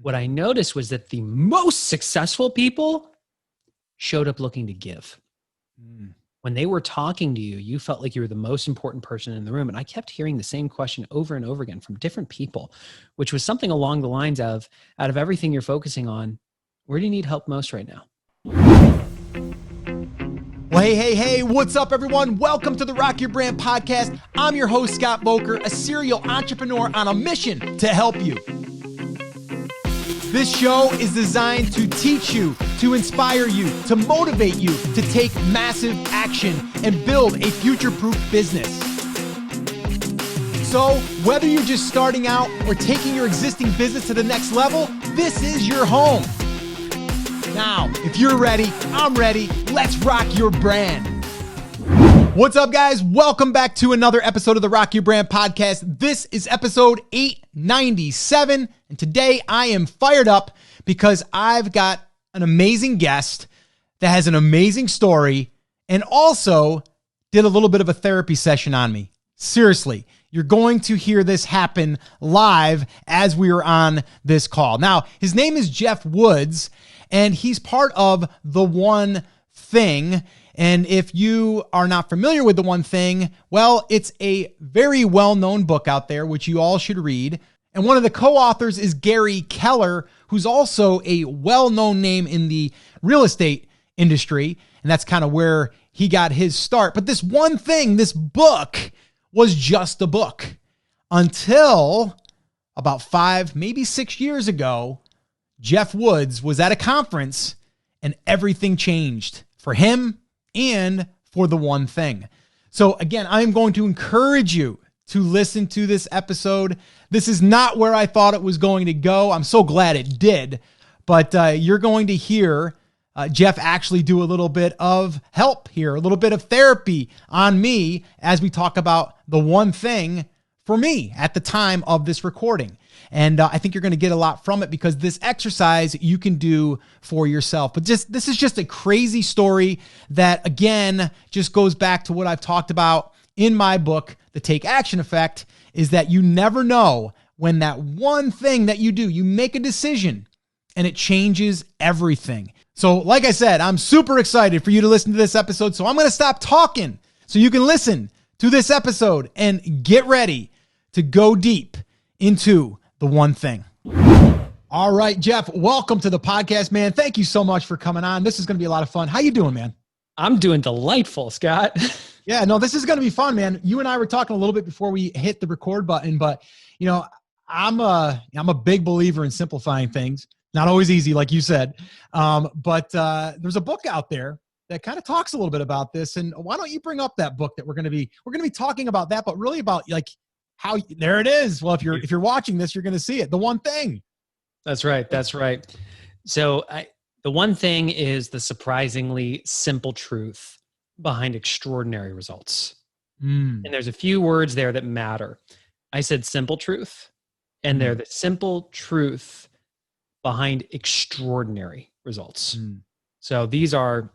What I noticed was that the most successful people showed up looking to give. When they were talking to you, you felt like you were the most important person in the room. And I kept hearing the same question over and over again from different people, which was something along the lines of, out of everything you're focusing on, where do you need help most right now? Well, hey, what's up, everyone? Welcome to the Rock Your Brand podcast. I'm your host, Scott Boker, a serial entrepreneur on a mission to help you. This show is designed to teach you, to inspire you, to motivate you to take massive action and build a future-proof business. So, whether you're just starting out or taking your existing business to the next level, this is your home. Now, if you're ready, I'm ready. Let's rock your brand. What's up, guys? Welcome back to another episode of the Rock Your Brand podcast. This is episode 897, and today I am fired up because I've got an amazing guest that has an amazing story and also did a little bit of a therapy session on me. Seriously, you're going to hear this happen live as we are on this call. Now, his name is Geoff Woods, and he's part of The One Thing. And if you are not familiar with The One Thing, well, it's a very well-known book out there, which you all should read. And one of the co-authors is Gary Keller, who's also a well-known name in the real estate industry. And that's kind of where he got his start. But this one thing, this book, was just a book until about 5, maybe 6 years ago. Geoff Woods was at a conference and everything changed for him and for The One Thing. So again, I'm going to encourage you to listen to this episode. This is not where I thought it was going to go. I'm so glad it did. But you're going to hear Geoff actually do a little bit of help here, a little bit of therapy on me as we talk about The One Thing for me at the time of this recording. And I think you're going to get a lot from it because this exercise you can do for yourself. But this is just a crazy story that, again, just goes back to what I've talked about in my book, The Take Action Effect, is that you never know when that one thing that you do, you make a decision and it changes everything. So like I said, I'm super excited for you to listen to this episode. So I'm going to stop talking so you can listen to this episode and get ready to go deep into The One Thing. All right, Geoff, welcome to the podcast, man. Thank you so much for coming on. This is going to be a lot of fun. How you doing, man? I'm doing delightful, Scott. Yeah, no, this is going to be fun, man. You and I were talking a little bit before we hit the record button, but you know, I'm a big believer in simplifying things. Not always easy, like you said, but there's a book out there that kind of talks a little bit about this. And why don't you bring up that book that we're going to be talking about that, but really about like how, there it is. Well, if you're watching this, you're going to see it. The One Thing. That's right. So The One Thing is the surprisingly simple truth behind extraordinary results. And there's a few words there that matter. I said simple truth, and they're the simple truth behind extraordinary results. So these are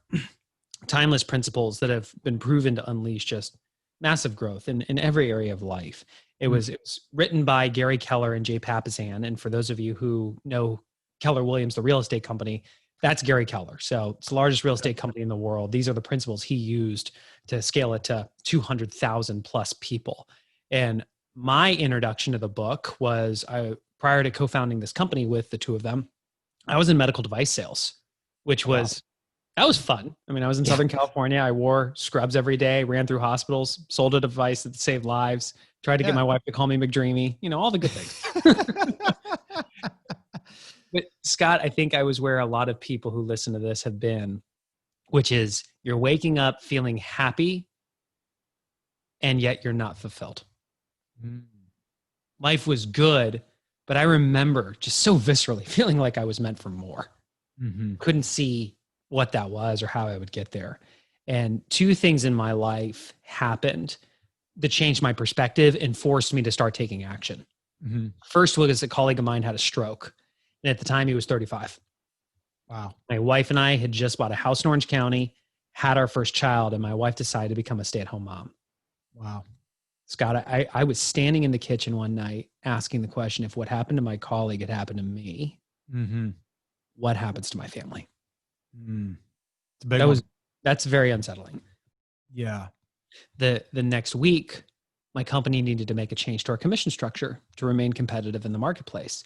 timeless principles that have been proven to unleash just massive growth in every area of life. It was written by Gary Keller and Jay Papasan. And for those of you who know Keller Williams, the real estate company, that's Gary Keller. So it's the largest real estate company in the world. These are the principles he used to scale it to 200,000 plus people. And my introduction to the book was prior to co-founding this company with the two of them, I was in medical device sales, which was, that was fun. I mean, I was in Southern California. I wore scrubs every day, ran through hospitals, sold a device that saved lives, tried to get my wife to call me McDreamy, all the good things. But Scott, I think I was where a lot of people who listen to this have been, which is you're waking up feeling happy and yet you're not fulfilled. Life was good, but I remember just so viscerally feeling like I was meant for more. Couldn't see what that was or how I would get there. And two things in my life happened that changed my perspective and forced me to start taking action. First was a colleague of mine had a stroke. And at the time he was 35. Wow. My wife and I had just bought a house in Orange County, had our first child, and my wife decided to become a stay-at-home mom. Wow. Scott, I was standing in the kitchen one night asking the question, if what happened to my colleague had happened to me, Mm-hmm. What happens to my family? It's a big one. That's very unsettling. Yeah. The next week, my company needed to make a change to our commission structure to remain competitive in the marketplace.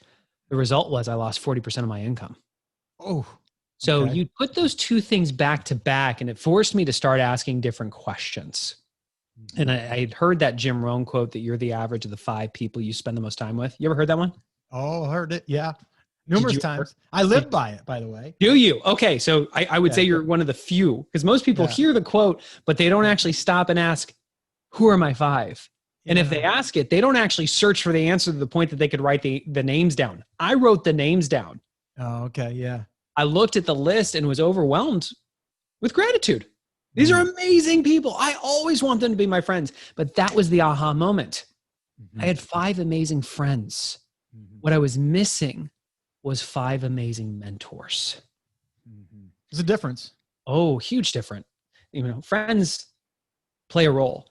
The result was I lost 40% of my income. Oh. So Okay. you put those two things back to back, and it forced me to start asking different questions. And I had heard that Jim Rohn quote that you're the average of the 5 people you spend the most time with. You ever heard that one? Oh, heard it. Yeah. Numerous times. I live by it, by the way. Do you? Okay. So I would say you're one of the few, because most people hear the quote, but they don't actually stop and ask, who are my 5? And if they ask it, they don't actually search for the answer to the point that they could write the names down. I wrote the names down. Oh, okay. Yeah. I looked at the list and was overwhelmed with gratitude. These are amazing people. I always want them to be my friends. But that was the aha moment. I had 5 amazing friends. What I was missing was 5 amazing mentors. There's a difference. Oh, huge difference. You know, friends play a role.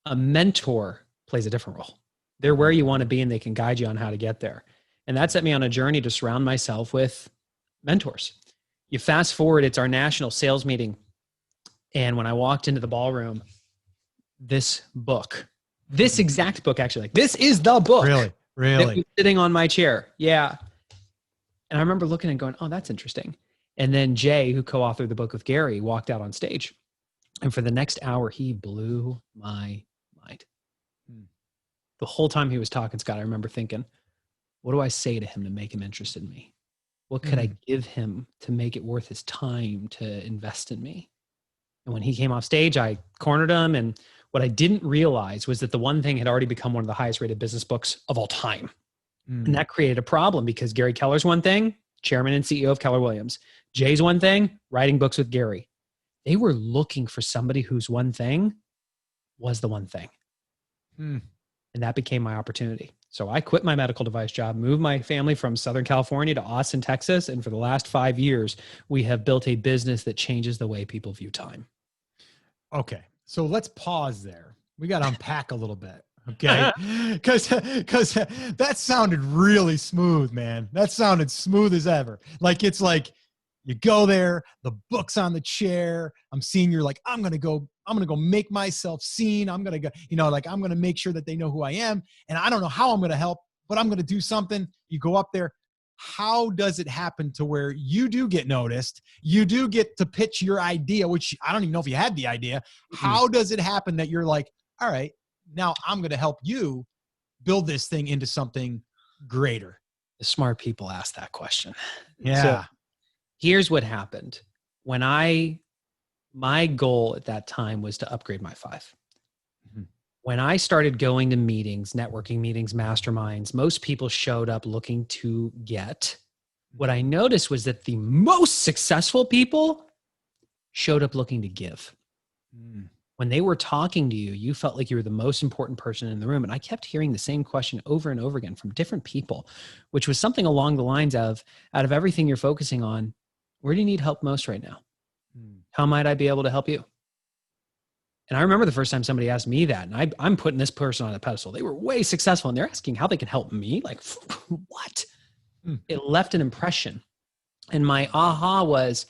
A mentor plays a different role. They're where you want to be, and they can guide you on how to get there. And that set me on a journey to surround myself with mentors. You fast forward, it's our national sales meeting. And when I walked into the ballroom, this exact book, actually, like, this is the book. Really? That was sitting on my chair. Yeah. And I remember looking and going, oh, that's interesting. And then Jay, who co-authored the book with Gary, walked out on stage. And for the next hour, he blew my mind. The whole time he was talking, Scott, I remember thinking, what do I say to him to make him interested in me? What could I give him to make it worth his time to invest in me? And when he came off stage, I cornered him. And what I didn't realize was that the one thing had already become one of the highest rated business books of all time. And that created a problem, because Gary Keller's one thing, chairman and CEO of Keller Williams. Jay's one thing, writing books with Gary. They were looking for somebody whose one thing was the one thing. And that became my opportunity. So I quit my medical device job, moved my family from Southern California to Austin, Texas. And for the last 5 years, we have built a business that changes the way people view time. Okay. So let's pause there. We got to unpack a little bit. Okay. Cause that sounded really smooth, man. That sounded smooth as ever. Like, it's like you go there, the book's on the chair. I'm seeing you're like, I'm going to go make myself seen. I'm going to go, like, I'm going to make sure that they know who I am. And I don't know how I'm going to help, but I'm going to do something. You go up there. How does it happen to where you do get noticed? You do get to pitch your idea, which I don't even know if you had the idea. How does it happen that you're like, all right, now I'm going to help you build this thing into something greater? The smart people ask that question. Yeah. So here's what happened. My goal at that time was to upgrade my 5. When I started going to meetings, networking meetings, masterminds, most people showed up looking to get. What I noticed was that the most successful people showed up looking to give. When they were talking to you, you felt like you were the most important person in the room. And I kept hearing the same question over and over again from different people, which was something along the lines of, out of everything you're focusing on, where do you need help most right now? How might I be able to help you? And I remember the first time somebody asked me that, and I'm putting this person on a pedestal. They were way successful, and they're asking how they can help me. Like, what? It left an impression. And my aha was,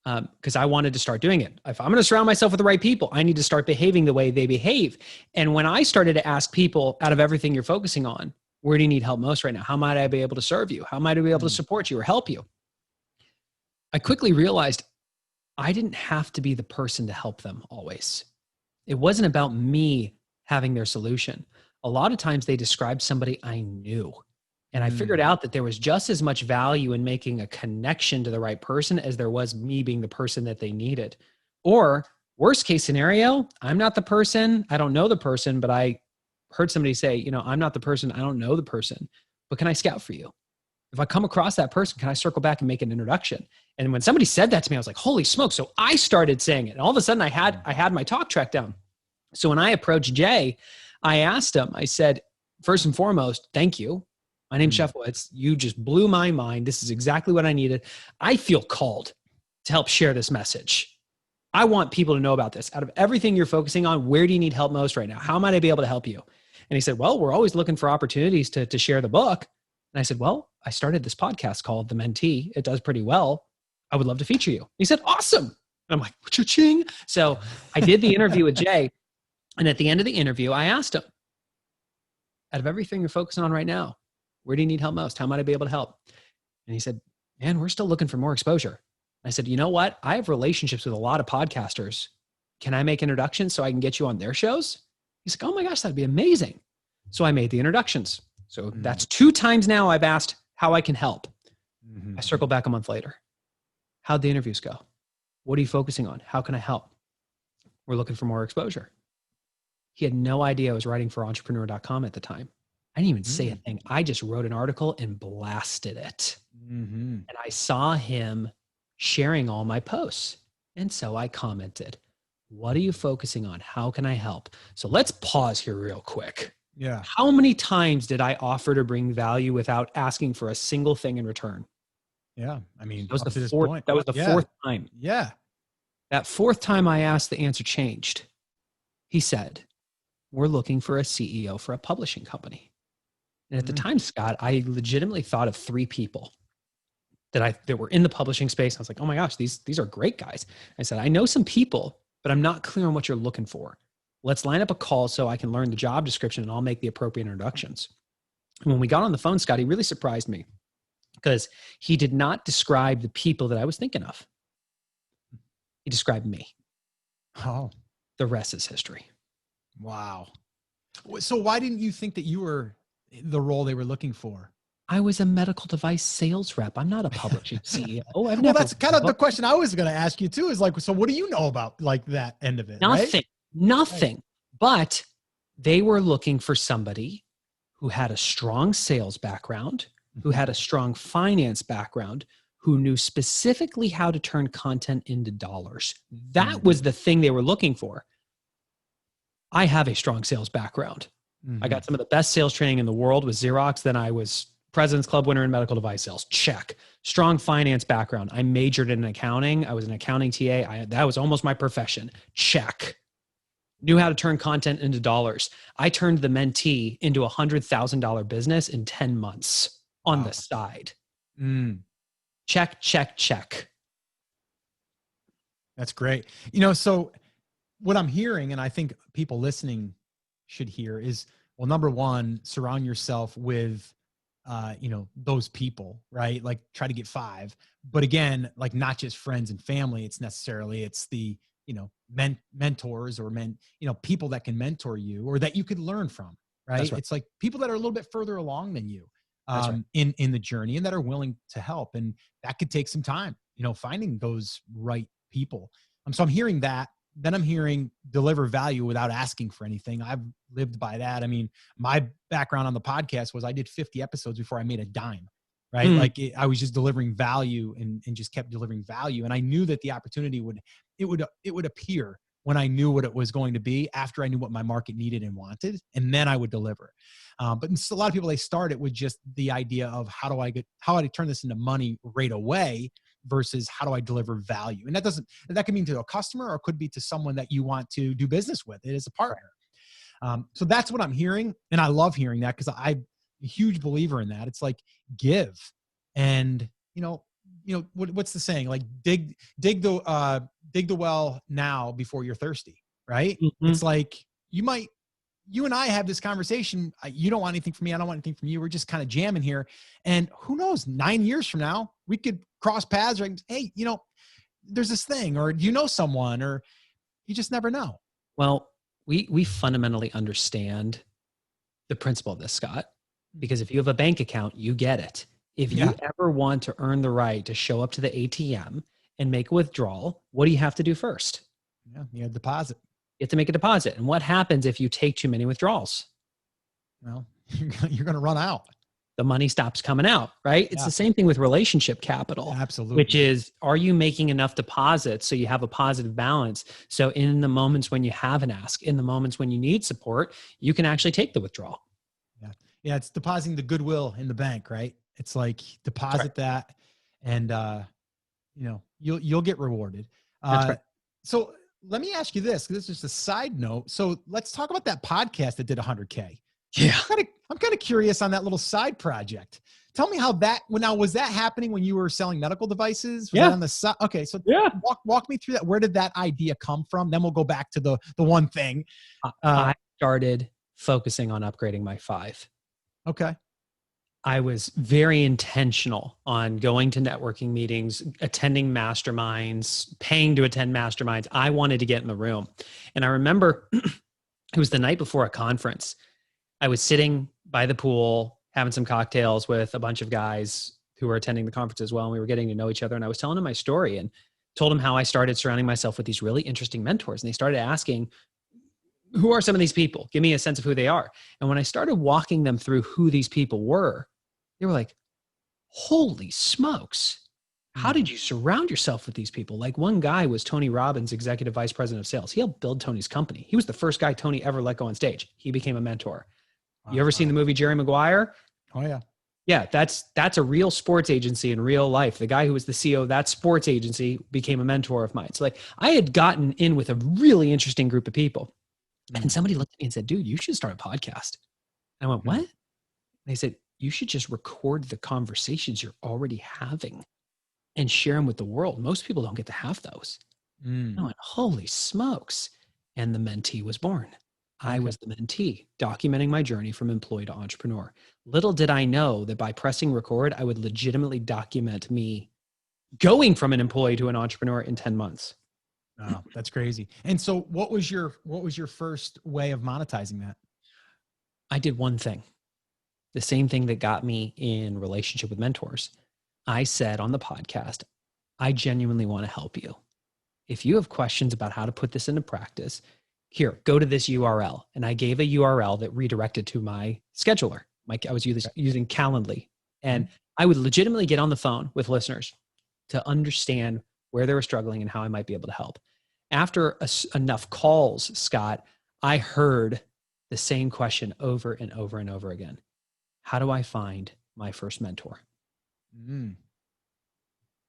because I wanted to start doing it. If I'm going to surround myself with the right people, I need to start behaving the way they behave. And when I started to ask people, out of everything you're focusing on, where do you need help most right now? How might I be able to serve you? How might I be able to support you or help you? I quickly realized I didn't have to be the person to help them always. It wasn't about me having their solution. A lot of times they described somebody I knew. And I figured out that there was just as much value in making a connection to the right person as there was me being the person that they needed. Or worst case scenario, I'm not the person, I don't know the person, but I heard somebody say, I'm not the person, I don't know the person, but can I scout for you? If I come across that person, can I circle back and make an introduction? And when somebody said that to me, I was like, holy smoke. So I started saying it. And all of a sudden I had my talk track down. So when I approached Jay, I asked him, I said, first and foremost, thank you. My name's Geoff Woods. You just blew my mind. This is exactly what I needed. I feel called to help share this message. I want people to know about this. Out of everything you're focusing on, where do you need help most right now? How might I be able to help you? And he said, well, we're always looking for opportunities to share the book. And I said, well, I started this podcast called The Mentee. It does pretty well. I would love to feature you. He said, awesome. And I'm like, cha-ching. So I did the interview with Jay. And at the end of the interview, I asked him, out of everything you're focusing on right now, where do you need help most? How might I be able to help? And he said, man, we're still looking for more exposure. I said, you know what? I have relationships with a lot of podcasters. Can I make introductions so I can get you on their shows? He's like, oh my gosh, that'd be amazing. So I made the introductions. So that's 2 times now I've asked how I can help. I circled back a month later. How'd the interviews go? What are you focusing on? How can I help? We're looking for more exposure. He had no idea I was writing for entrepreneur.com at the time. I didn't even say a thing. I just wrote an article and blasted it. And I saw him sharing all my posts. And so I commented, what are you focusing on? How can I help? So let's pause here real quick. Yeah. How many times did I offer to bring value without asking for a single thing in return? Yeah. I mean, that was the fourth time. Yeah. That 4th time I asked, the answer changed. He said, we're looking for a CEO for a publishing company. And at the time, Scott, I legitimately thought of 3 people that were in the publishing space. I was like, oh my gosh, these are great guys. I said, I know some people, but I'm not clear on what you're looking for. Let's line up a call so I can learn the job description and I'll make the appropriate introductions. And when we got on the phone, Scott, he really surprised me because he did not describe the people that I was thinking of. He described me. Oh, the rest is history. Wow. So why didn't you think that you were the role they were looking for? I was a medical device sales rep. I'm not a publishing CEO. Well, that's kind of the question I was going to ask you too, is like, so what do you know about like that end of it? Nothing. Right? But they were looking for somebody who had a strong sales background, who had a strong finance background, who knew specifically how to turn content into dollars. That was the thing they were looking for. I have a strong sales background. I got some of the best sales training in the world with Xerox. Then I was President's Club winner in medical device sales. Check. Strong finance background. I majored in accounting. I was an accounting TA. That was almost my profession. Check. Knew how to turn content into dollars. I turned the Mentee into a $100,000 business in 10 months on the side. Check, check, check. That's great. You know, so what I'm hearing, and I think people listening should hear, is, well, number one, surround yourself with, those people, right? Like try to get 5, but again, like not just friends and family. It's the, mentors or people that can mentor you or that you could learn from, right? It's like people that are a little bit further along than you in the journey and that are willing to help. And that could take some time, finding those right people. So I'm hearing that. Then I'm hearing deliver value without asking for anything. I've lived by that. I mean, my background on the podcast was I did 50 episodes before I made a dime, right? Like I was just delivering value and just kept delivering value. And I knew that the opportunity would appear when I knew what it was going to be, after I knew what my market needed and wanted, and then I would deliver. But a lot of people, they start it with just the idea of how do I turn this into money right away, versus how do I deliver value? And that could mean to a customer, or it could be to someone that you want to do business with. It is a partner. So that's what I'm hearing. And I love hearing that because I'm a huge believer in that. It's like give, and what's the saying? Like dig the well now before you're thirsty, right? It's like you and I have this conversation. You don't want anything from me. I don't want anything from you. We're just kind of jamming here. And who knows, 9 years from now, we could cross paths, or, hey, there's this thing, or someone, or you just never know. Well, we fundamentally understand the principle of this, Scott, because if you have a bank account, you get it. If you ever want to earn the right to show up to the ATM and make a withdrawal, what do you have to do first? Yeah, you have to deposit. You have to make a deposit. And what happens if you take too many withdrawals? Well, you're going to run out. The money stops coming out, right? It's the same thing with relationship capital. Absolutely. Which is, are you making enough deposits so you have a positive balance? So in the moments when you have an ask, in the moments when you need support, you can actually take the withdrawal. Yeah. It's depositing the goodwill in the bank, right? It's like deposit that, and you'll get rewarded. That's right. So let me ask you this. This is just a side note. So let's talk about that podcast that did 100K. Yeah. I'm kind of curious on that little side project. tell me how that, now, was that happening when you were selling medical devices? Was Yeah. that on the side? Okay. So Yeah. walk me through that. Where did that idea come from? Then we'll go back to the one thing. I started focusing on upgrading my 5. Okay. I was very intentional on going to networking meetings, attending masterminds, paying to attend masterminds. I wanted to get in the room. And I remember it was the night before a conference. I was sitting by the pool, having some cocktails with a bunch of guys who were attending the conference as well. And we were getting to know each other. And I was telling them my story and told them how I started surrounding myself with these really interesting mentors. And they started asking, who are some of these people? Give me a sense of who they are. And when I started walking them through who these people were, they were like, holy smokes. How did you surround yourself with these people? Like, one guy was Tony Robbins, executive vice president of sales. He helped build Tony's company. He was the first guy Tony ever let go on stage. He became a mentor. You ever seen the movie Jerry Maguire? Oh yeah. Yeah, that's a real sports agency in real life. The guy who was the CEO of that sports agency became a mentor of mine. So like, I had gotten in with a really interesting group of people. And somebody looked at me and said, dude, you should start a podcast. And I went, what? And they said, you should just record the conversations you're already having and share them with the world. Most people don't get to have those. I went, holy smokes. And the mentee was born. I was the mentee, documenting my journey from employee to entrepreneur. Little did I know that by pressing record, I would legitimately document me going from an employee to an entrepreneur in 10 months. Oh, that's crazy. And so what was your first way of monetizing that? I did one thing, the same thing that got me in relationship with mentors. I said on the podcast, I genuinely want to help you. If you have questions about how to put this into practice, here, go to this URL. And I gave a URL that redirected to my scheduler. I was using Calendly. And I would legitimately get on the phone with listeners to understand where they were struggling and how I might be able to help. After enough calls, Scott, I heard the same question over and over and over again. How do I find my first mentor?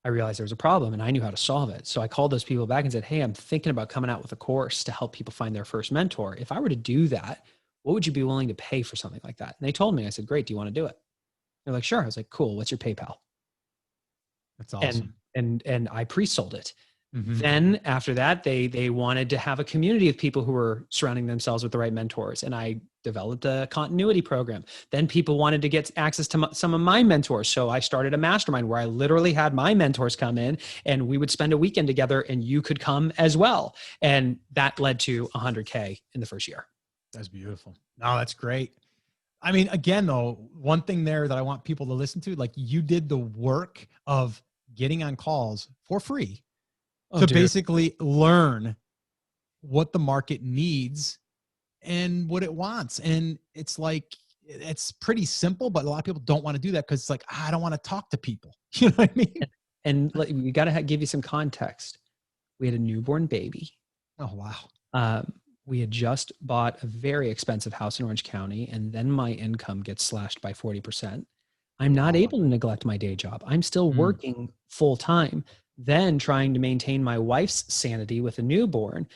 I realized there was a problem and I knew how to solve it. So I called those people back and said, hey, I'm thinking about coming out with a course to help people find their first mentor. If I were to do that, what would you be willing to pay for something like that? And they told me. I said, great. Do you want to do it? They're like, sure. I was like, cool. What's your PayPal? That's awesome. And I pre-sold it. Then after that, they wanted to have a community of people who were surrounding themselves with the right mentors. And I developed a continuity program. Then people wanted to get access to some of my mentors. So I started a mastermind where I literally had my mentors come in and we would spend a weekend together and you could come as well. And that led to 100K in the first year. That's beautiful. No, that's great. I mean, again, though, one thing there that I want people to listen to, like, you did the work of getting on calls for free to basically learn what the market needs and what it wants. And it's like, it's pretty simple, but a lot of people don't want to do that because it's like, I don't want to talk to people. You know what I mean? And we got to give you some context. We had a newborn baby. Oh, wow. We had just bought a very expensive house in Orange County, and then my income gets slashed by 40%. I'm not able to neglect my day job. I'm still working full time, then trying to maintain my wife's sanity with a newborn.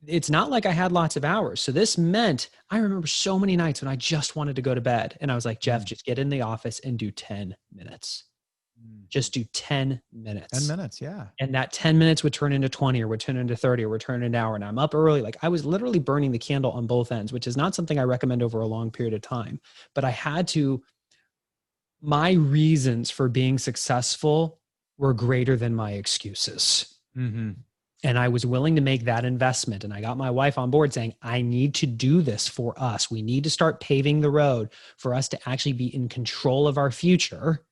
It's not like I had lots of hours. So this meant I remember so many nights when I just wanted to go to bed. And I was like, Geoff, just get in the office and do 10 minutes. Just do 10 minutes. 10 minutes, yeah. And that 10 minutes would turn into 20 or would turn into 30 or would turn into an hour. And I'm up early. Like, I was literally burning the candle on both ends, which is not something I recommend over a long period of time. But I had to, my reasons for being successful were greater than my excuses. And I was willing to make that investment. And I got my wife on board saying, I need to do this for us. We need to start paving the road for us to actually be in control of our future.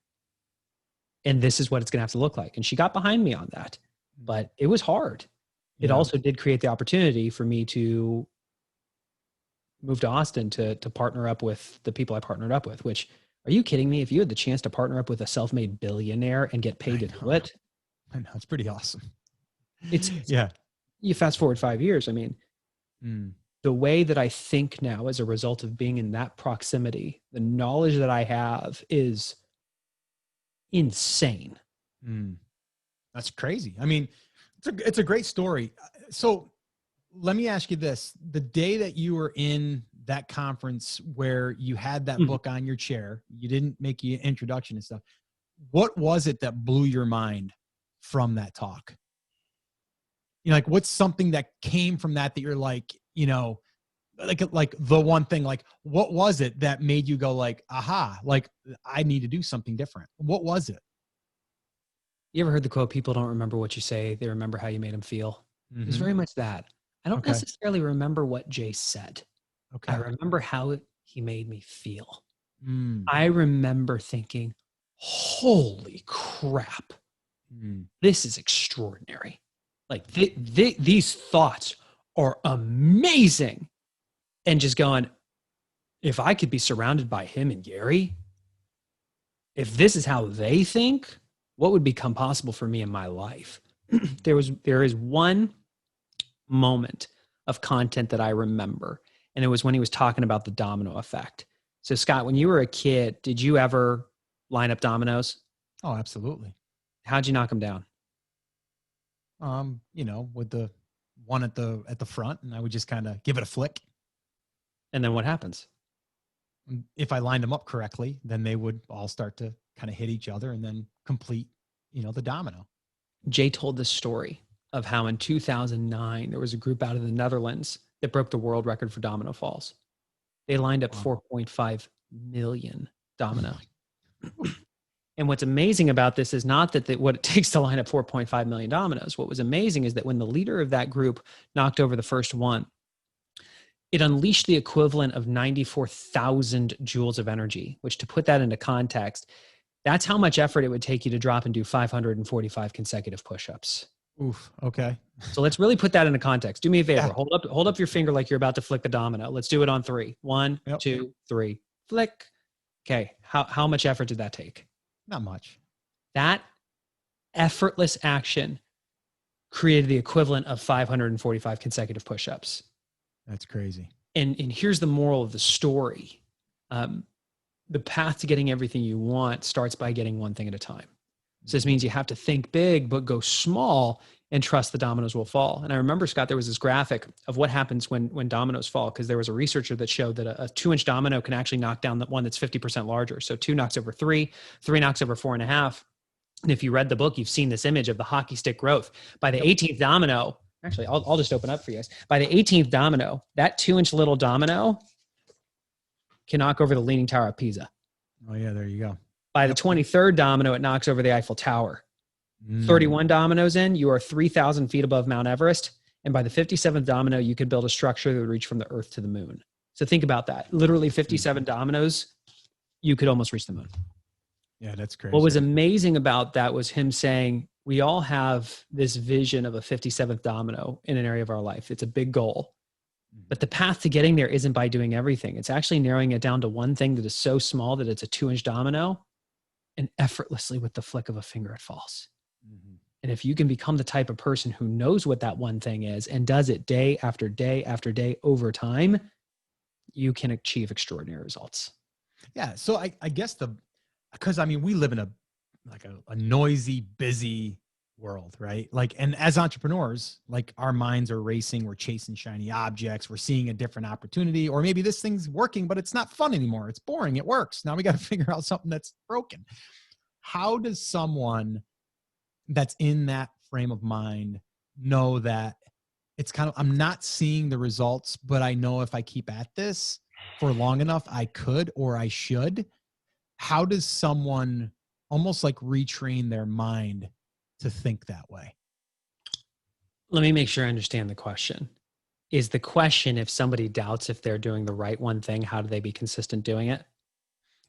And this is what it's going to have to look like. And she got behind me on that, but it was hard. It also did create the opportunity for me to move to Austin to partner up with the people I partnered up with, which, are you kidding me? If you had the chance to partner up with a self-made billionaire and get paid to do it. I know, it's pretty awesome. It's yeah. You fast forward 5 years. I mean, the way that I think now as a result of being in that proximity, the knowledge that I have is insane. That's crazy. I mean, it's a great story. So let me ask you this. The day that you were in that conference where you had that book on your chair, you didn't make your introduction and stuff. What was it that blew your mind from that talk? You know, like what's something that came from that you're like, you know, like the one thing, like what was it that made you go like, aha, like I need to do something different? What was it? You ever heard the quote, people don't remember what you say, they remember how you made them feel? It was very much that. I don't necessarily remember what Jay said. I remember how he made me feel. I remember thinking, holy crap, this is extraordinary. Like these thoughts are amazing. And just going, if I could be surrounded by him and Gary, if this is how they think, what would become possible for me in my life? There is one moment of content that I remember, and it was when he was talking about the domino effect. So Scott, when you were a kid, did you ever line up dominoes? Oh, absolutely. How'd you knock them down? You know, with the one at the front, and I would just kind of give it a flick. And then what happens? If I lined them up correctly, then they would all start to kind of hit each other and then complete, you know, the domino. Jay told this story of how in 2009, there was a group out of the Netherlands that broke the world record for domino falls. They lined up 4.5 million dominoes. And what's amazing about this is not that what it takes to line up 4.5 million dominoes. What was amazing is that when the leader of that group knocked over the first one, it unleashed the equivalent of 94,000 joules of energy, which, to put that into context, that's how much effort it would take you to drop and do 545 consecutive push-ups. Oof. Okay. So let's really put that into context. Do me a favor. Yeah. Hold up your finger like you're about to flick the domino. Let's do it on 3. 1, 2, 3. Flick. Okay. How much effort did that take? Not much. That effortless action created the equivalent of 545 consecutive push-ups. That's crazy. And here's the moral of the story. The path to getting everything you want starts by getting one thing at a time. So this means you have to think big, but go small and trust the dominoes will fall. And I remember, Scott, there was this graphic of what happens when dominoes fall, because there was a researcher that showed that a 2-inch domino can actually knock down the one that's 50% larger. So 2 knocks over 3, 3 knocks over 4.5. And if you read the book, you've seen this image of the hockey stick growth. By the 18th domino, actually, I'll just open up for you guys. By the 18th domino, that 2-inch little domino can knock over the Leaning Tower of Pisa. Oh yeah, there you go. By the 23rd domino, it knocks over the Eiffel Tower. 31 dominoes in, you are 3,000 feet above Mount Everest. And by the 57th domino, you could build a structure that would reach from the Earth to the moon. So think about that. Literally 57 dominoes, you could almost reach the moon. Yeah, that's crazy. What was amazing about that was him saying, we all have this vision of a 57th domino in an area of our life. It's a big goal. But the path to getting there isn't by doing everything. It's actually narrowing it down to one thing that is so small that it's a 2-inch domino, and effortlessly with the flick of a finger, it falls. And if you can become the type of person who knows what that one thing is and does it day after day after day over time, you can achieve extraordinary results. Yeah. So I guess because I mean, we live in a noisy, busy world, right? Like, and as entrepreneurs, like our minds are racing, we're chasing shiny objects, we're seeing a different opportunity, or maybe this thing's working, but it's not fun anymore. It's boring. It works. Now we got to figure out something that's broken. How does someone that's in that frame of mind know that it's kind of, I'm not seeing the results, but I know if I keep at this for long enough, I could, or I should? How does someone almost like retrain their mind to think that way? Let me make sure I understand the question. Is the question, if somebody doubts if they're doing the right one thing, how do they be consistent doing it?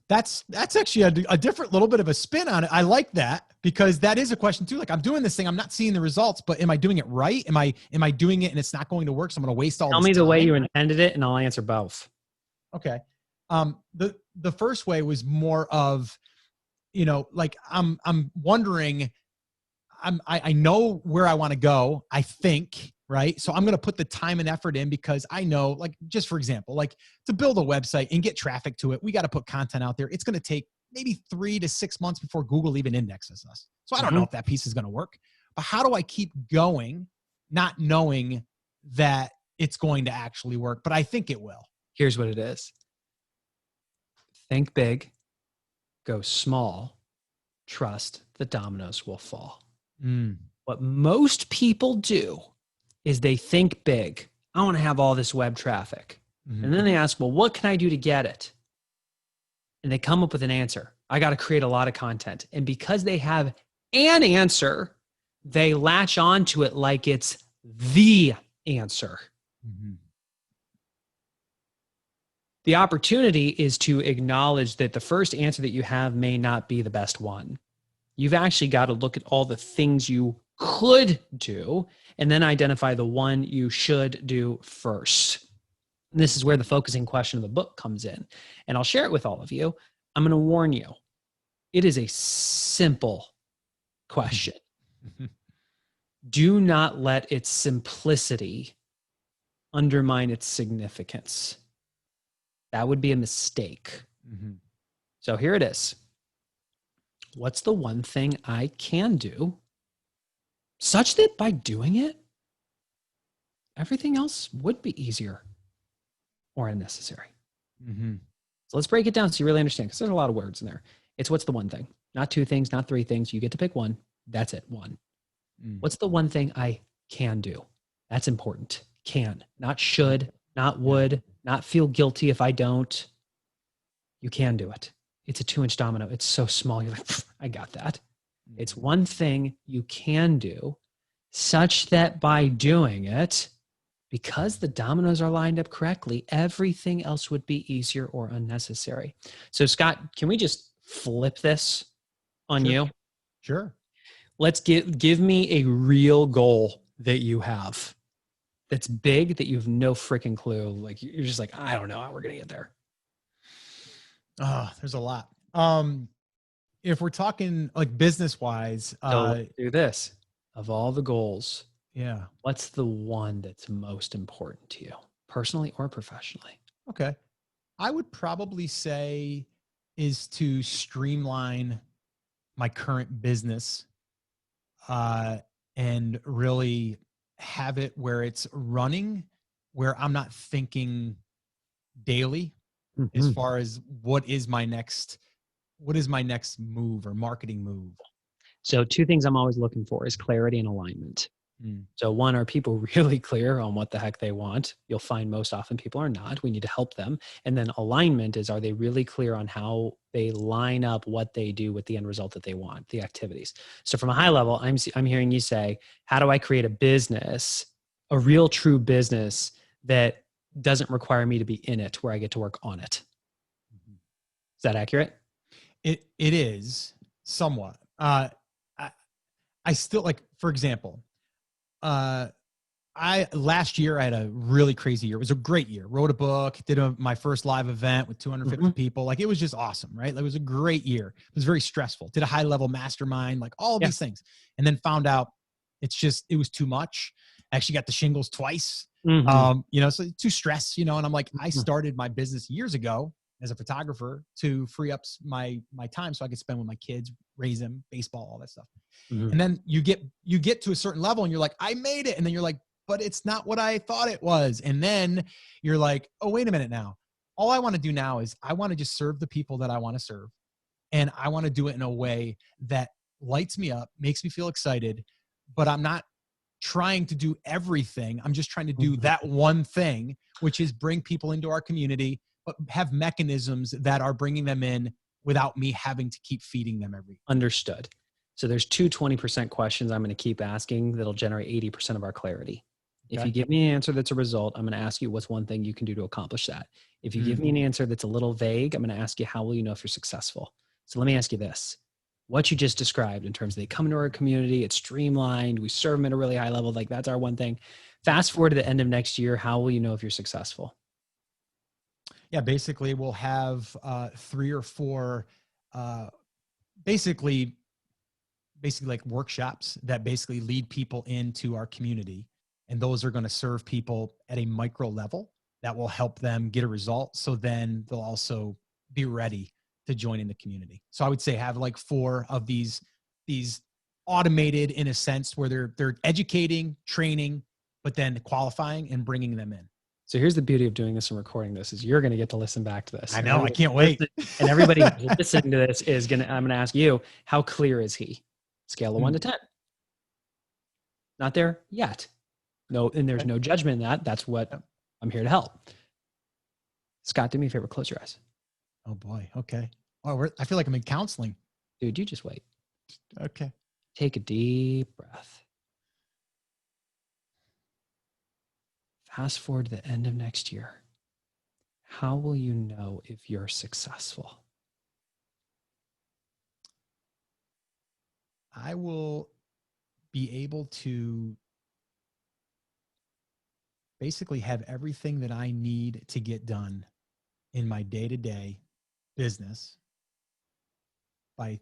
That's actually a different little bit of a spin on it. I like that, because that is a question too. Like, I'm doing this thing, I'm not seeing the results, but am I doing it right? Am I doing it and it's not going to work, so I'm going to waste all this time? Tell me the way you intended it and I'll answer both. Okay. The first way was more of, you know, like I'm wondering, I know where I want to go, I think, right? So I'm going to put the time and effort in, because I know, like, just for example, like to build a website and get traffic to it, we got to put content out there. It's going to take maybe 3 to 6 months before Google even indexes us. So I don't know if that piece is going to work, but how do I keep going, not knowing that it's going to actually work, but I think it will? Here's what it is. Think big, go small, trust the dominoes will fall. What most people do is they think big. I want to have all this web traffic. And then they ask, well, what can I do to get it? And they come up with an answer. I got to create a lot of content. And because they have an answer, they latch onto it like it's the answer. The opportunity is to acknowledge that the first answer that you have may not be the best one. You've actually got to look at all the things you could do and then identify the one you should do first. And this is where the focusing question of the book comes in. And I'll share it with all of you. I'm going to warn you. It is a simple question. Do not let its simplicity undermine its significance. That would be a mistake. So here it is. What's the one thing I can do such that by doing it, everything else would be easier or unnecessary? So let's break it down so you really understand, because there's a lot of words in there. It's what's the one thing, not two things, not three things. You get to pick one. That's it. One. What's the one thing I can do? That's important. Can, not should, not would, not feel guilty if I don't. You can do it. It's a 2-inch domino. It's so small. You're like, I got that. It's one thing you can do such that by doing it, because the dominoes are lined up correctly, everything else would be easier or unnecessary. So Scott, can we just flip this on you? Sure. Let's give me a real goal that you have that's big, that you have no freaking clue. Like you're just like, I don't know how we're going to get there. Oh, there's a lot. If we're talking like business wise, so let's do this. Of all the goals, yeah, what's the one that's most important to you, personally or professionally? Okay. I would probably say is to streamline my current business and really have it where it's running, where I'm not thinking daily as far as what is my next move or marketing move. So two things I'm always looking for is clarity and alignment. So one, are people really clear on what the heck they want? You'll find most often people are not. We need to help them. And then alignment is, are they really clear on how they line up what they do with the end result that they want, the activities? So from a high level, I'm hearing you say, how do I create a business, a real true business that doesn't require me to be in it, where I get to work on it? Is that accurate? It is somewhat. I still, like, for example, last year I had a really crazy year. It was a great year. Wrote a book, did my first live event with 250 people. Like, it was just awesome, right? Like, it was a great year. It was very stressful. Did a high level mastermind, like all of these things. And then found out it was too much. I actually got the shingles twice. So too stressed, and I'm like, I started my business years ago as a photographer to free up my time so I could spend with my kids, raise them, baseball, all that stuff. And then you get to a certain level and you're like, I made it. And then you're like, but it's not what I thought it was. And then you're like, oh, wait a minute now. All I want to do now is I want to just serve the people that I want to serve. And I want to do it in a way that lights me up, makes me feel excited, but I'm not trying to do everything. I'm just trying to do that one thing, which is bring people into our community, but have mechanisms that are bringing them in without me having to keep feeding them every. Understood. So there's 20% questions I'm going to keep asking that'll generate 80% of our clarity. Okay. If you give me an answer that's a result, I'm going to ask you what's one thing you can do to accomplish that. If you give me an answer that's a little vague, I'm going to ask you, how will you know if you're successful? So let me ask you this. What you just described in terms of they come into our community, it's streamlined, we serve them at a really high level, like that's our one thing. Fast forward to the end of next year, how will you know if you're successful? Yeah, basically we'll have 3 or 4 basically like workshops that basically lead people into our community. And those are going to serve people at a micro level that will help them get a result. So then they'll also be ready to join in the community. So I would say have like 4 of these automated, in a sense, where they're educating, training, but then qualifying and bringing them in. So here's the beauty of doing this and recording this is you're going to get to listen back to this. I know. I can't wait. And everybody who's listening to this I'm going to ask you, how clear is he? Scale of 1 to 10. Not there yet. No, and there's no judgment in that. That's what I'm here to help. Scott, do me a favor. Close your eyes. Oh boy. Okay. Oh, I feel like I'm in counseling. Dude, you just wait. Okay. Take a deep breath. Fast forward to the end of next year. How will you know if you're successful? I will be able to basically have everything that I need to get done in my day-to-day business by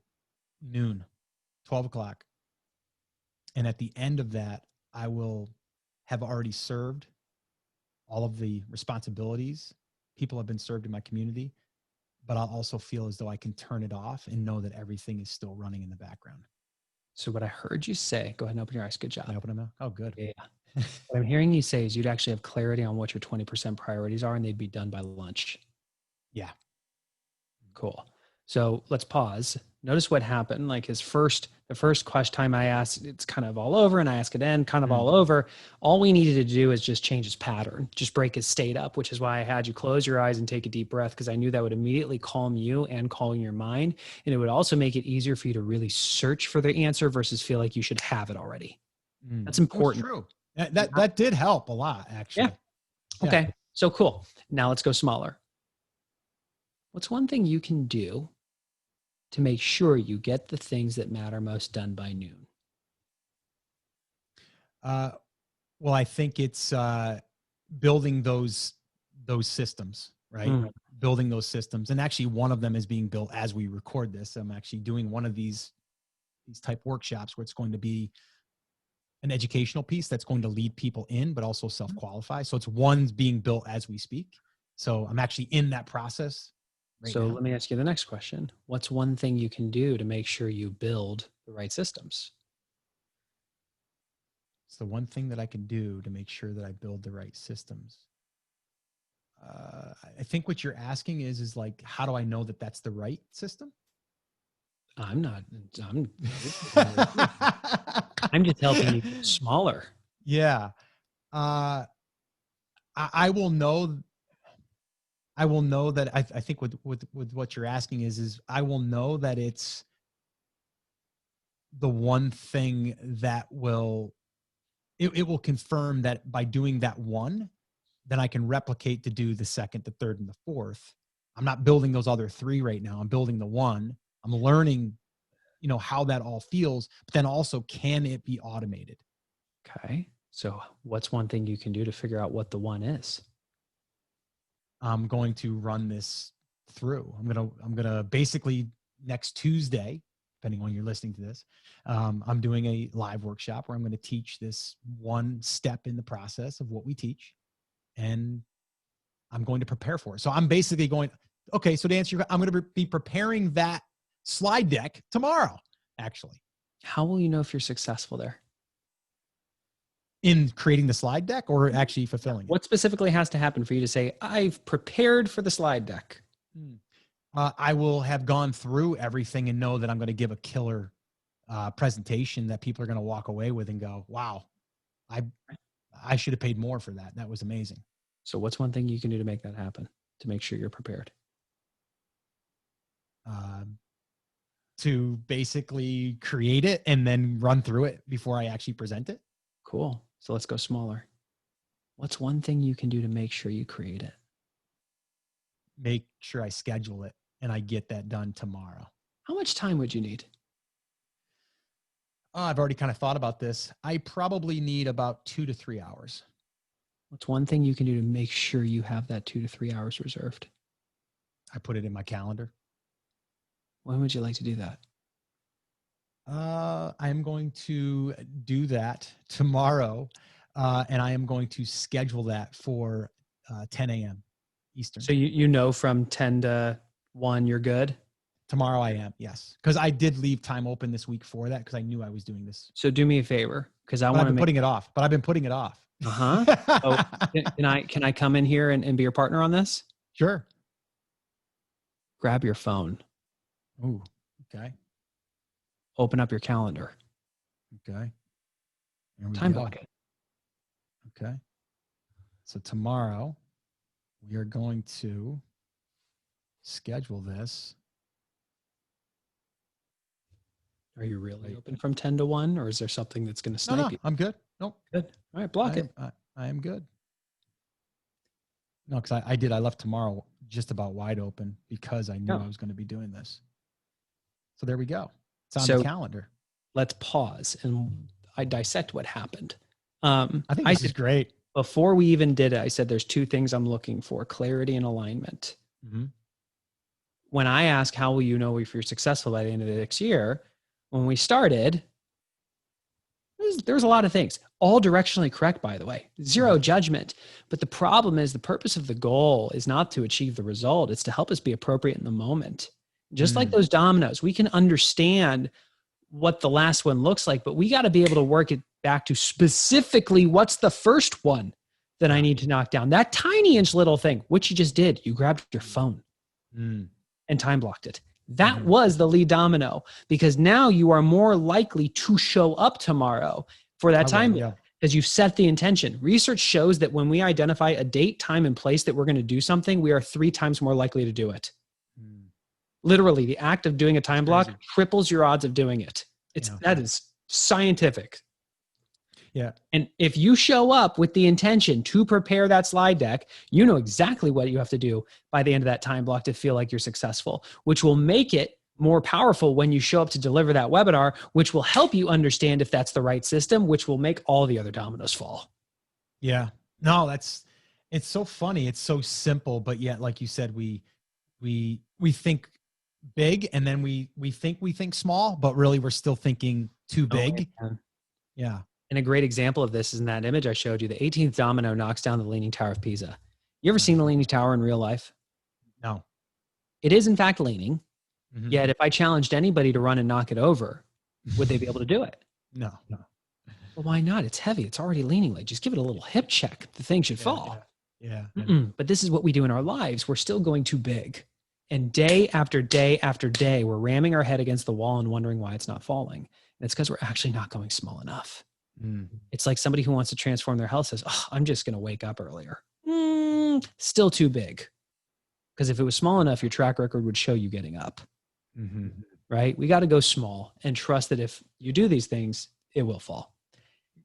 noon, 12 o'clock. And at the end of that, I will have already served all of the responsibilities. People have been served in my community, but I'll also feel as though I can turn it off and know that everything is still running in the background. So what I heard you say, go ahead and open your eyes. Good job. Can I open them now? Oh, good. Yeah. What I'm hearing you say is you'd actually have clarity on what your 20% priorities are and they'd be done by lunch. Yeah. Cool. So let's pause. Notice what happened. Like the first question time I asked, it's kind of all over, and I ask again, kind of all over. All we needed to do is just change his pattern, just break his state up, which is why I had you close your eyes and take a deep breath, because I knew that would immediately calm you and calm your mind. And it would also make it easier for you to really search for the answer versus feel like you should have it already. That's important. That's true. That did help a lot, actually. Yeah. Okay. So cool. Now let's go smaller. What's one thing you can do to make sure you get the things that matter most done by noon? Well, I think it's building those systems, right? Building those systems. And actually one of them is being built as we record this. I'm actually doing one of these type workshops where it's going to be an educational piece that's going to lead people in, but also self-qualify. So it's one's being built as we speak. So I'm actually in that process. So let me ask you the next question. What's one thing you can do to make sure you build the right systems? It's the one thing that I can do to make sure that I build the right systems. I think what you're asking is like, how do I know that that's the right system? I'm just helping you get smaller. Yeah. I will know that I think with what you're asking is I will know that it's the one thing that will confirm that by doing that one, then I can replicate to do the second, the third, and the fourth. I'm not building those other three right now. I'm building the one. I'm learning, how that all feels, but then also, can it be automated? Okay. So what's one thing you can do to figure out what the one is? I'm going to run this through. I'm going to basically next Tuesday, depending on when you're listening to this, I'm doing a live workshop where I'm going to teach this one step in the process of what we teach. And I'm going to prepare for it. So I'm basically going, okay, so to answer your, I'm going to be preparing that slide deck tomorrow, actually. How will you know if you're successful there? In creating the slide deck or actually fulfilling it? What specifically has to happen for you to say, I've prepared for the slide deck? I will have gone through everything and know that I'm going to give a killer presentation that people are going to walk away with and go, wow, I should have paid more for that. That was amazing. So what's one thing you can do to make that happen, to make sure you're prepared? To basically create it and then run through it before I actually present it. Cool. So let's go smaller. What's one thing you can do to make sure you create it? Make sure I schedule it and I get that done tomorrow. How much time would you need? I've already kind of thought about this. I probably need about 2 to 3 hours. What's one thing you can do to make sure you have that 2 to 3 hours reserved? I put it in my calendar. When would you like to do that? I am going to do that tomorrow, and I am going to schedule that for 10 a.m. Eastern. So you know from 10 to 1 you're good? Tomorrow I am, yes. Because I did leave time open this week for that because I knew I was doing this. So do me a favor, because I've been putting it off. But I've been putting it off. Oh, can I come in here and be your partner on this? Sure. Grab your phone. Ooh, okay. Open up your calendar. Okay. Time block it. Okay. So tomorrow we are going to schedule this. Are you really open from 10 to 1, or is there something that's going to snipe you? I'm good. Nope. Good. All right, block it. I am good. No, because I left tomorrow just about wide open because I knew I was going to be doing this. So there we go. It's on the calendar. Let's pause and I dissect what happened. I think this is great. Before we even did it, I said there's two things I'm looking for: clarity and alignment. Mm-hmm. When I ask, how will you know if you're successful by the end of the next year? When we started, there was a lot of things, all directionally correct, by the way, zero judgment. But the problem is the purpose of the goal is not to achieve the result. It's to help us be appropriate in the moment. Just like those dominoes, we can understand what the last one looks like, but we got to be able to work it back to specifically what's the first one that I need to knock down. That tiny inch little thing, which you just did. You grabbed your phone and time blocked it. That was the lead domino, because now you are more likely to show up tomorrow for that time because you've set the intention. Research shows that when we identify a date, time, and place that we're going to do something, we are 3 times more likely to do it. Literally, the act of doing a time block triples your odds of doing it. That is scientific. Yeah. And if you show up with the intention to prepare that slide deck, you know exactly what you have to do by the end of that time block to feel like you're successful, which will make it more powerful when you show up to deliver that webinar, which will help you understand if that's the right system, which will make all the other dominoes fall. Yeah. No, it's so funny. It's so simple, but yet, like you said, we think big, and then we think small, but really we're still thinking too big. Yeah. And a great example of this is in that image I showed you. The 18th domino knocks down the Leaning Tower of Pisa. You ever seen the Leaning Tower in real life? No. It is in fact leaning. Yet if I challenged anybody to run and knock it over, would they be able to do it? No. Well, why not? It's heavy. It's already leaning. Like, just give it a little hip check. The thing should fall. Yeah. But this is what we do in our lives. We're still going too big. And day after day after day, we're ramming our head against the wall and wondering why it's not falling. And it's because we're actually not going small enough. It's like somebody who wants to transform their health says, I'm just going to wake up earlier. Still too big. Because if it was small enough, your track record would show you getting up. Right? We got to go small and trust that if you do these things, it will fall.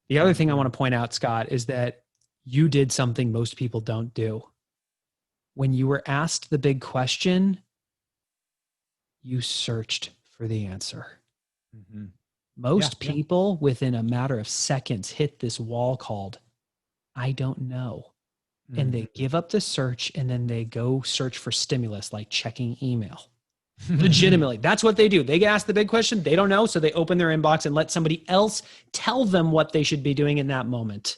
The other thing I want to point out, Scott, is that you did something most people don't do. When you were asked the big question, you searched for the answer. Most people within a matter of seconds hit this wall called, I don't know. And they give up the search and then they go search for stimulus like checking email. Legitimately, that's what they do. They get asked the big question, they don't know, so they open their inbox and let somebody else tell them what they should be doing in that moment.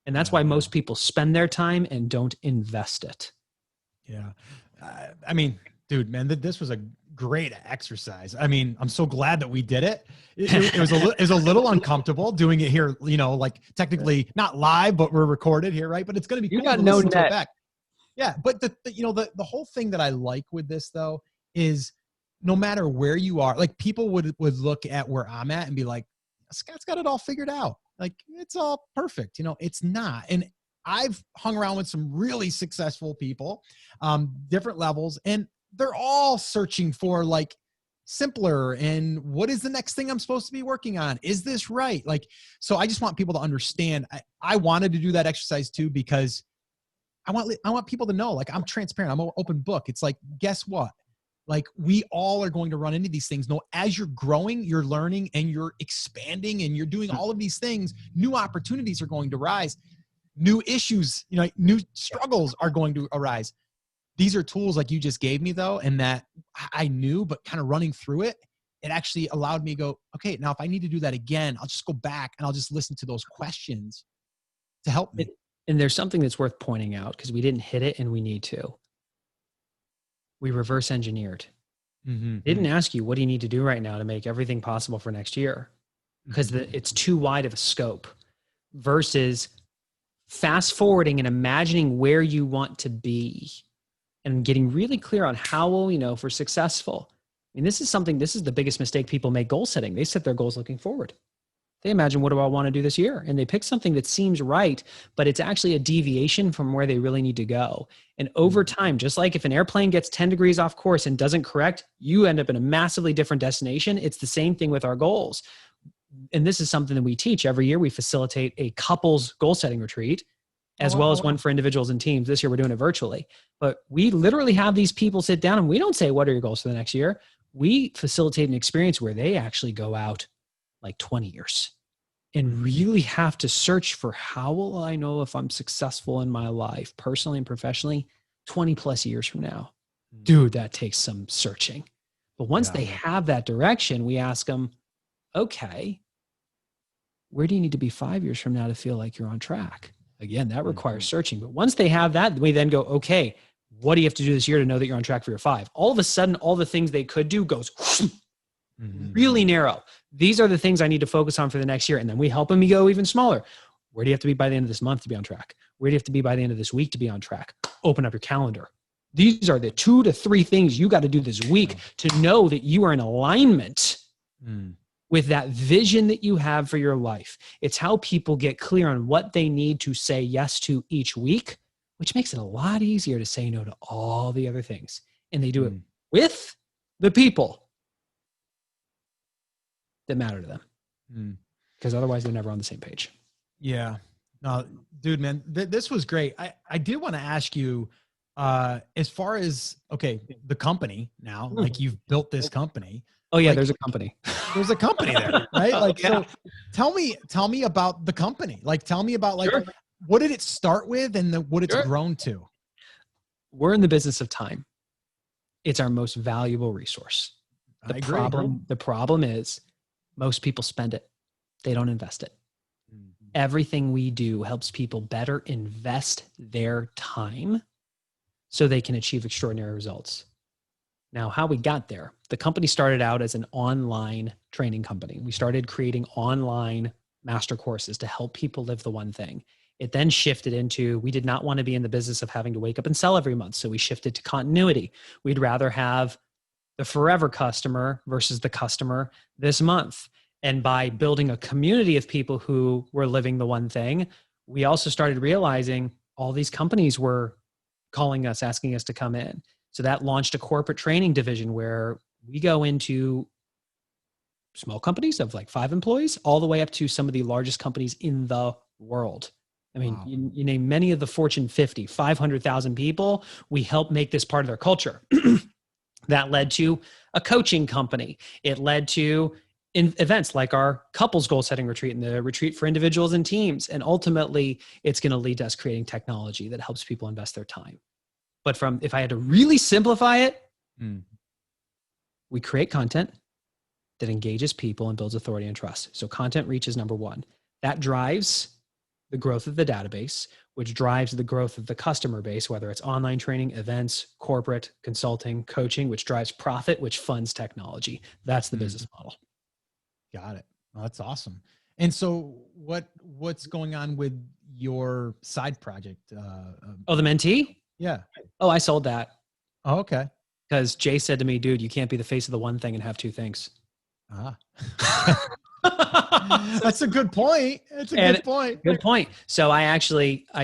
And that's why most people spend their time and don't invest it. Yeah. I mean, dude, man, this was a great exercise. I mean, I'm so glad that we did it. It was a little uncomfortable doing it here, like technically not live, but we're recorded here, right? But it's going to be cool. You got no net. Back. Yeah. But the whole thing that I like with this though, is no matter where you are, like people would look at where I'm at and be like, Scott's got it all figured out. Like it's all perfect. It's not. And I've hung around with some really successful people, different levels, and they're all searching for like simpler and what is the next thing I'm supposed to be working on? Is this right? Like, so I just want people to understand. I wanted to do that exercise too, because I want people to know, like, I'm transparent. I'm an open book. It's like, guess what? Like we all are going to run into these things. No, as you're growing, you're learning and you're expanding and you're doing all of these things, new opportunities are going to rise. New issues, new struggles are going to arise. These are tools like you just gave me though. And that I knew, but kind of running through it, it actually allowed me to go, okay, now if I need to do that again, I'll just go back and I'll just listen to those questions to help me. And there's something that's worth pointing out because we didn't hit it and we need to. We reverse engineered. Didn't ask you, what do you need to do right now to make everything possible for next year? Because it's too wide of a scope. versus fast forwarding and imagining where you want to be and getting really clear on how will we know if we're successful. I mean, this is the biggest mistake people make goal setting. They set their goals looking forward. They imagine, what do I want to do this year? And they pick something that seems right, but it's actually a deviation from where they really need to go. And over time, just like if an airplane gets 10 degrees off course and doesn't correct, you end up in a massively different destination. It's the same thing with our goals. And this is something that we teach every year. We facilitate a couples goal setting retreat, as well as one for individuals and teams. This year, we're doing it virtually. But we literally have these people sit down and we don't say, what are your goals for the next year? We facilitate an experience where they actually go out like 20 years and really have to search for, how will I know if I'm successful in my life, personally and professionally, 20 plus years from now? Dude, that takes some searching. But once they have that direction, we ask them, okay, where do you need to be 5 years from now to feel like you're on track? Again, that requires searching. But once they have that, we then go, okay, what do you have to do this year to know that you're on track for your 5? All of a sudden, all the things they could do goes really narrow. These are the things I need to focus on for the next year. And then we help them go even smaller. Where do you have to be by the end of this month to be on track? Where do you have to be by the end of this week to be on track? Open up your calendar. These are the 2 to 3 things you got to do this week to know that you are in alignment with that vision that you have for your life. It's how people get clear on what they need to say yes to each week, which makes it a lot easier to say no to all the other things. And they do it with the people that matter to them. Because otherwise they're never on the same page. Yeah. No, dude, man, this was great. I did want to ask you, as far as, okay, the company now, like you've built this company. Oh yeah, like, there's a company. There's a company there, right? Like, so tell me about the company. Like, tell me about like, what did it start with and what it's grown to? We're in the business of time. It's our most valuable resource. The problem is most people spend it. They don't invest it. Everything we do helps people better invest their time so they can achieve extraordinary results. Now, how we got there, the company started out as an online training company. We started creating online master courses to help people live the one thing. It then shifted into, we did not want to be in the business of having to wake up and sell every month. So we shifted to continuity. We'd rather have the forever customer versus the customer this month. And by building a community of people who were living the one thing, we also started realizing all these companies were calling us, asking us to come in. So that launched a corporate training division where we go into small companies of like 5 employees all the way up to some of the largest companies in the world. I mean, you name many of the Fortune 50, 500,000 people, we help make this part of their culture. That led to a coaching company. It led to events like our couples goal setting retreat and the retreat for individuals and teams. And ultimately, it's going to lead to us creating technology that helps people invest their time. But if I had to really simplify it, we create content that engages people and builds authority and trust. So content reach is number 1. That drives the growth of the database, which drives the growth of the customer base, whether it's online training, events, corporate, consulting, coaching, which drives profit, which funds technology. That's the business model. Got it. Well, that's awesome. And so what's going on with your side project? The mentee? Yeah. Oh, I sold that. Oh, okay. Because Jay said to me, dude, you can't be the face of the one thing and have 2 things. That's a good point. Good point. So I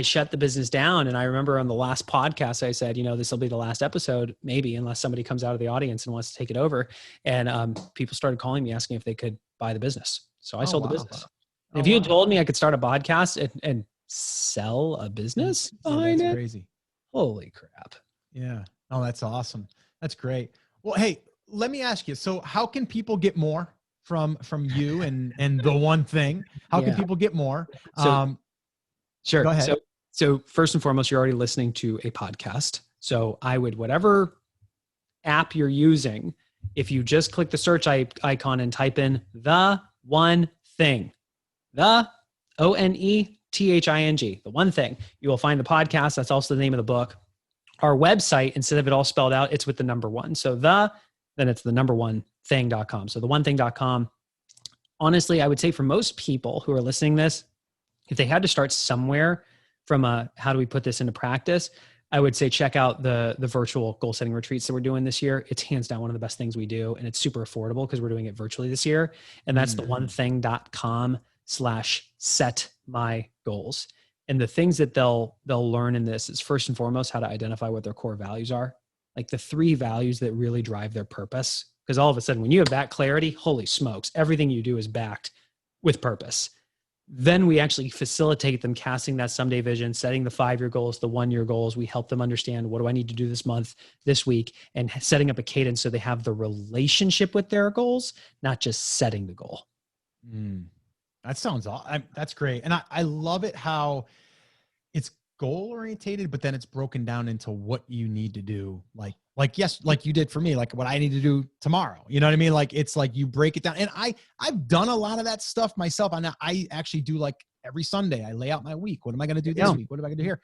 shut the business down. And I remember on the last podcast, I said, this will be the last episode, maybe, unless somebody comes out of the audience and wants to take it over. And people started calling me, asking if they could buy the business. So I sold the business. If you had told me I could start a podcast and sell a business behind it, crazy. Holy crap. Yeah. Oh, that's awesome. That's great. Well, hey, let me ask you. So how can people get more from you and the one thing? How can people get more? Sure. Go ahead. So first and foremost, you're already listening to a podcast. So I would, whatever app you're using, if you just click the search icon and type in the one thing, the ONETHING, the one thing, you will find the podcast. That's also the name of the book. Our website, instead of it all spelled out, it's with the number 1. So then it's the number 1 thing.com. So the one thing.com. Honestly, I would say for most people who are listening to this, if they had to start somewhere from how do we put this into practice, I would say check out the virtual goal setting retreats that we're doing this year. It's hands down one of the best things we do. And it's super affordable because we're doing it virtually this year. And that's the onething.com/set my goals. And the things that they'll learn in this is first and foremost, how to identify what their core values are. Like the 3 values that really drive their purpose. Because all of a sudden when you have that clarity, holy smokes, everything you do is backed with purpose. Then we actually facilitate them casting that someday vision, setting the 5-year goals, the 1-year goals. We help them understand, what do I need to do this month, this week, and setting up a cadence so they have the relationship with their goals, not just setting the goal. That sounds awesome. That's great. And I love it how it's goal orientated, but then it's broken down into what you need to do. Yes, like you did for me, like what I need to do tomorrow. You know what I mean? Like, it's like you break it down. And I've done a lot of that stuff myself. I actually do, like, every Sunday, I lay out my week. What am I going to do this week? What am I going to do here?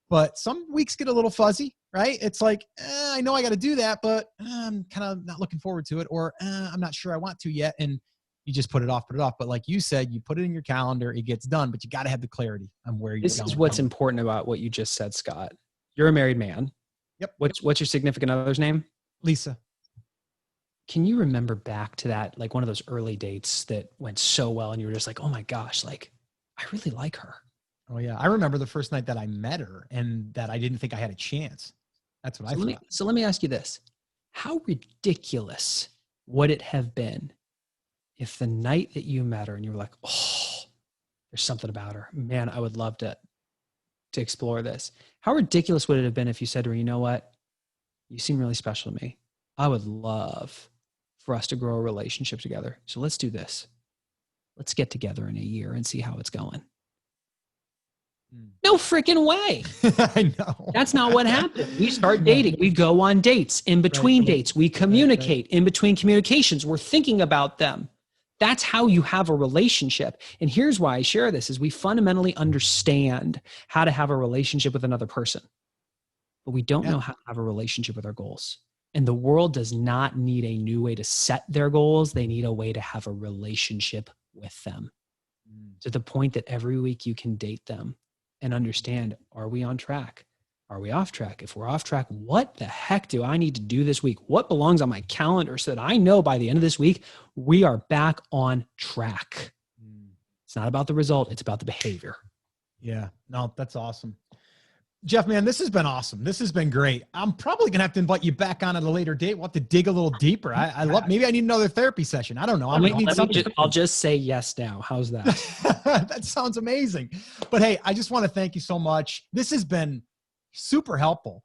But some weeks get a little fuzzy, right? It's like, I know I got to do that, but I'm kind of not looking forward to it, or I'm not sure I want to yet. And you just put it off. But like you said, you put it in your calendar, it gets done, but you got to have the clarity on where you're going. This is what's important about what you just said, Scott. You're a married man. Yep. What's your significant other's name? Lisa. Can you remember back to that, like one of those early dates that went so well and you were just like, oh my gosh, like I really like her. Oh yeah. I remember the first night that I met her and that I didn't think I had a chance. That's what I thought. So let me ask you this. How ridiculous would it have been if the night that you met her and you were like, oh, there's something about her, man, I would love to explore this. How ridiculous would it have been if you said to her, you know what? You seem really special to me. I would love for us to grow a relationship together. So let's do this. Let's get together in a year and see how it's going. No freaking way. I know. That's not what happened. We start dating. We go on dates. In between dates, we communicate. In between communications, we're thinking about them. That's how you have a relationship. And here's why I share this is we fundamentally understand how to have a relationship with another person, but we don't know how to have a relationship with our goals. And the world does not need a new way to set their goals. They need a way to have a relationship with them to the point that every week you can date them and understand, are we on track? Are we off track? If we're off track, what the heck do I need to do this week? What belongs on my calendar so that I know by the end of this week, we are back on track? It's not about the result. It's about the behavior. Yeah, no, that's awesome. Geoff, man, this has been awesome. This has been great. I'm probably going to have to invite you back on at a later date. We'll have to dig a little deeper. I love, maybe I need another therapy session. I don't know. I'll just say yes now. How's that? That sounds amazing. But hey, I just want to thank you so much. This has been super helpful.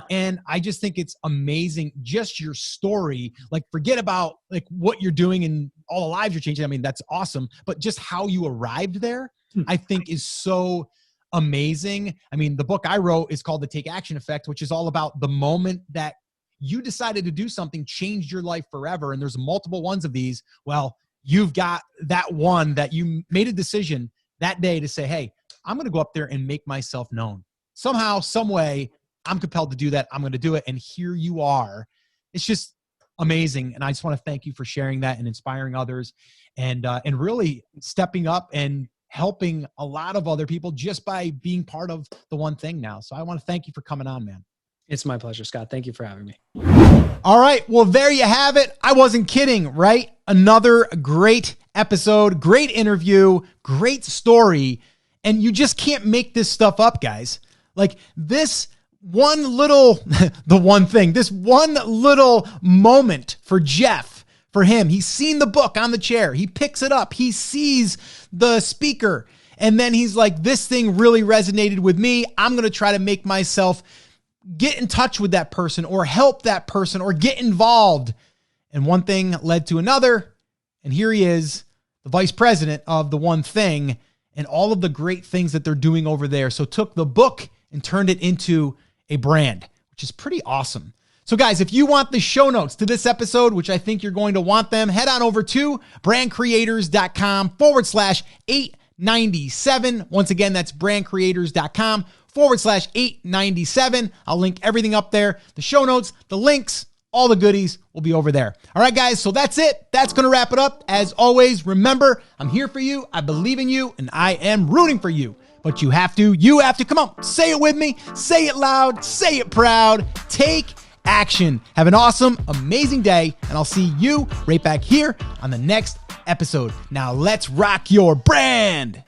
And I just think it's amazing. Just your story, like forget about like what you're doing and all the lives you're changing. I mean, that's awesome. But just how you arrived there, I think is so amazing. I mean, the book I wrote is called The Take Action Effect, which is all about the moment that you decided to do something, changed your life forever. And there's multiple ones of these. Well, you've got that one that you made a decision that day to say, hey, I'm going to go up there and make myself known. Somehow, some way, I'm compelled to do that. I'm going to do it. And here you are. It's just amazing. And I just want to thank you for sharing that and inspiring others and really stepping up and helping a lot of other people just by being part of the One Thing now. So I want to thank you for coming on, man. It's my pleasure, Scott. Thank you for having me. All right. Well, there you have it. I wasn't kidding, right? Another great episode, great interview, great story. And you just can't make this stuff up, guys. Like this one little, the one thing, this one little moment for Geoff, for him, he's seen the book on the chair. He picks it up. He sees the speaker. And then he's like, this thing really resonated with me. I'm going to try to make myself get in touch with that person or help that person or get involved. And one thing led to another. And here he is, the vice president of the One Thing and all of the great things that they're doing over there. So took the book and turned it into a brand, which is pretty awesome. So guys, if you want the show notes to this episode, which I think you're going to want them, head on over to brandcreators.com/897. Once again, that's brandcreators.com/897. I'll link everything up there, the show notes, the links, All the goodies will be over there. All right, guys, so that's it. That's going to wrap it up. As always, remember, I'm here for you. I believe in you, and I am rooting for you. But you have to, come on, say it with me. Say it loud. Say it proud. Take action. Have an awesome, amazing day, and I'll see you right back here on the next episode. Now let's rock your brand.